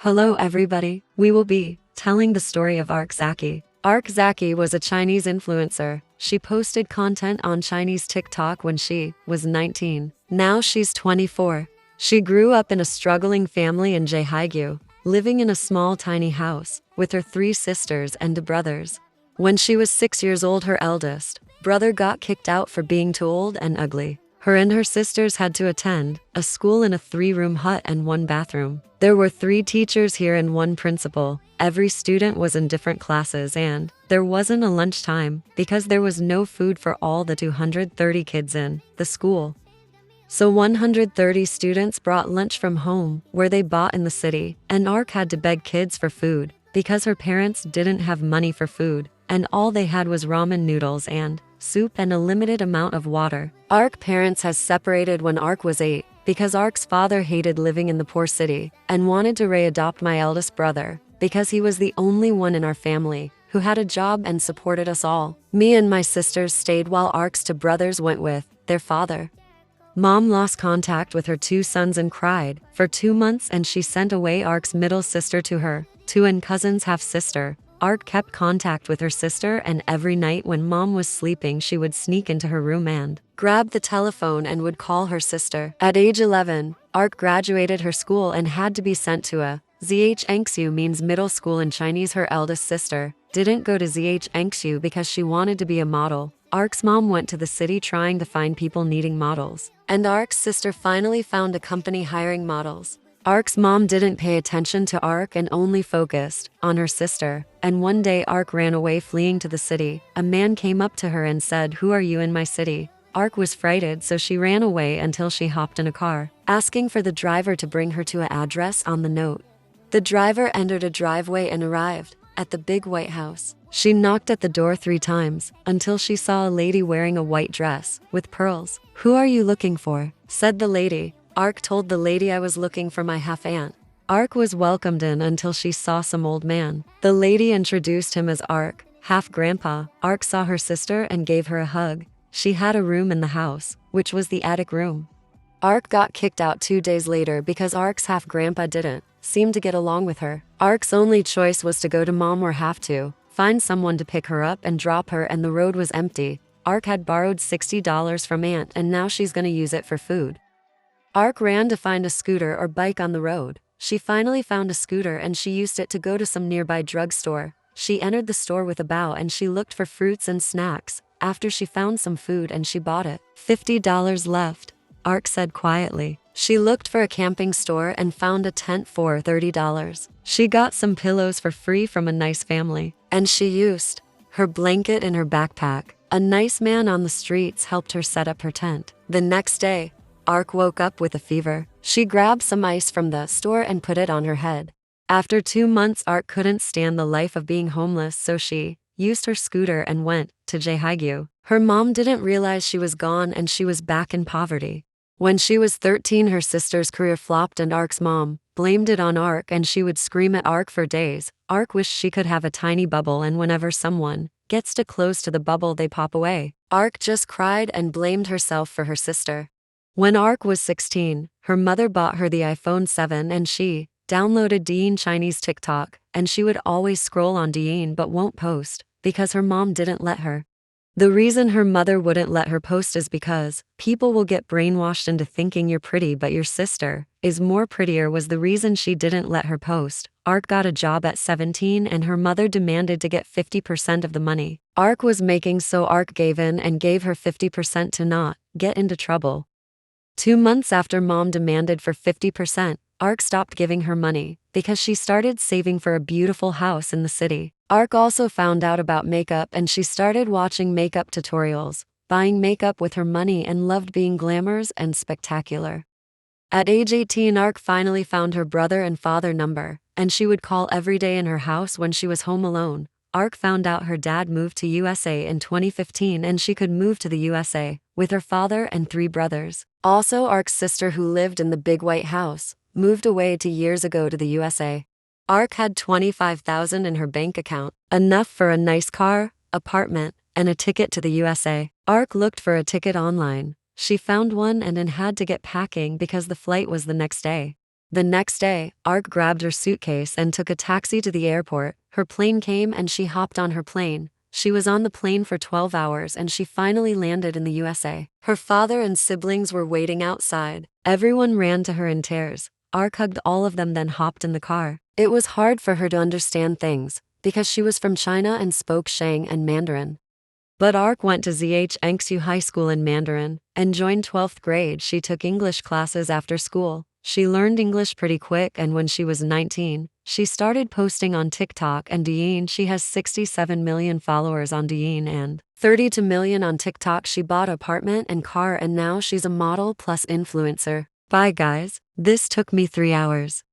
Hello everybody, we will be telling the story of zakie. Zakie was a Chinese influencer. She posted content on Chinese TikTok when she was 19. Now she's 24. She grew up in a struggling family in Jehaigyu, living in a small tiny house with her 3 sisters and brothers. When she was 6 years old, her eldest brother got kicked out for being too old and ugly. Her and her sisters had to attend a school in a 3-room hut and 1 bathroom. There were 3 teachers here and 1 principal. Every student was in different classes and there wasn't a lunchtime because there was no food for all the 230 kids in the school. So 130 students brought lunch from home where they bought in the city, and had to beg kids for food because her parents didn't have money for food and all they had was ramen noodles and soup and a limited amount of water. Parents has separated when was 8 because father hated living in the poor city and wanted to re-adopt my eldest brother because he was the only one in our family who had a job and supported us all. Me and my sisters stayed while two brothers went with their father. Mom lost contact with her 2 sons and cried for 2 months, and she sent away middle sister to her 2 and cousin's half-sister. Kept contact with her sister, and every night when Mom was sleeping she would sneak into her room and grab the telephone and would call her sister. At age 11, graduated her school and had to be sent to a zhengsu, means middle school in Chinese. Her eldest sister didn't go to zhengsu because she wanted to be a model. Mom went to the city trying to find people needing models, and sister finally found a company hiring models. Mom didn't pay attention to and only focused on her sister, and one day ran away fleeing to the city. A man came up to her and said, "Who are you in my city?" Was frightened, so she ran away until she hopped in a car, asking for the driver to bring her to an address on the note. The driver entered a driveway and arrived at the big white house. She knocked at the door 3 times until she saw a lady wearing a white dress with pearls. "Who are you looking for?" said the lady. Told the lady, "I was looking for my half-aunt." Was welcomed in until she saw some old man. The lady introduced him as half-grandpa. Saw her sister and gave her a hug. She had a room in the house, which was the attic room. Got kicked out 2 days later because half-grandpa didn't seem to get along with her. Only choice was to go to Mom or have to find someone to pick her up and drop her, and the road was empty. Had borrowed $60 from Aunt, and now she's gonna use it for food. Ran to find a scooter or bike on the road. She finally found a scooter and she used it to go to some nearby drugstore. She entered the store with a bow and she looked for fruits and snacks. After she found some food and she bought it. $50 left, said quietly. She looked for a camping store and found a tent for $30. She got some pillows for free from a nice family, and she used her blanket in her backpack. A nice man on the streets helped her set up her tent. The next day, woke up with a fever. She grabbed some ice from the store and put it on her head. After 2 months, couldn't stand the life of being homeless, so she used her scooter and went to Jehaigyu. Her mom didn't realize she was gone and she was back in poverty. When she was 13, her sister's career flopped and mom blamed it on and she would scream at for days. Wished she could have a tiny bubble, and whenever someone gets too close to the bubble they pop away. Just cried and blamed herself for her sister. When was 16, her mother bought her the iPhone 7 and she downloaded Douyin Chinese TikTok, and she would always scroll on Douyin but won't post because her mom didn't let her. The reason her mother wouldn't let her post is because people will get brainwashed into thinking you're pretty but your sister is more prettier, was the reason she didn't let her post. Got a job at 17 and her mother demanded to get 50% of the money was making, so gave in and gave her 50% to not get into trouble. 2 months after Mom demanded for 50%, stopped giving her money because she started saving for a beautiful house in the city. Also found out about makeup and she started watching makeup tutorials, buying makeup with her money, and loved being glamorous and spectacular. At age 18, finally found her brother and father number, and she would call every day in her house when she was home alone. Found out her dad moved to USA in 2015 and she could move to the USA with her father and 3 brothers. Also, sister, who lived in the big white house, moved away 2 years ago to the USA. Had $25,000 in her bank account, enough for a nice car, apartment, and a ticket to the USA. Looked for a ticket online. She found one and then had to get packing because the flight was the next day. The next day, Ark grabbed her suitcase and took a taxi to the airport. Her plane came and she hopped on her plane. She was on the plane for 12 hours and she finally landed in the USA. Her father and siblings were waiting outside. Everyone ran to her in tears. Ark hugged all of them, then hopped in the car. It was hard for her to understand things because she was from China and spoke Shang and Mandarin. But Ark went to Zhengzhou High School in Mandarin and joined 12th grade. She took English classes after school. She learned English pretty quick, and when she was 19, she started posting on TikTok and Douyin. She has 67 million followers on Douyin and 32 million on TikTok. She bought an apartment and car and now she's a model plus influencer. Bye guys, this took me 3 hours.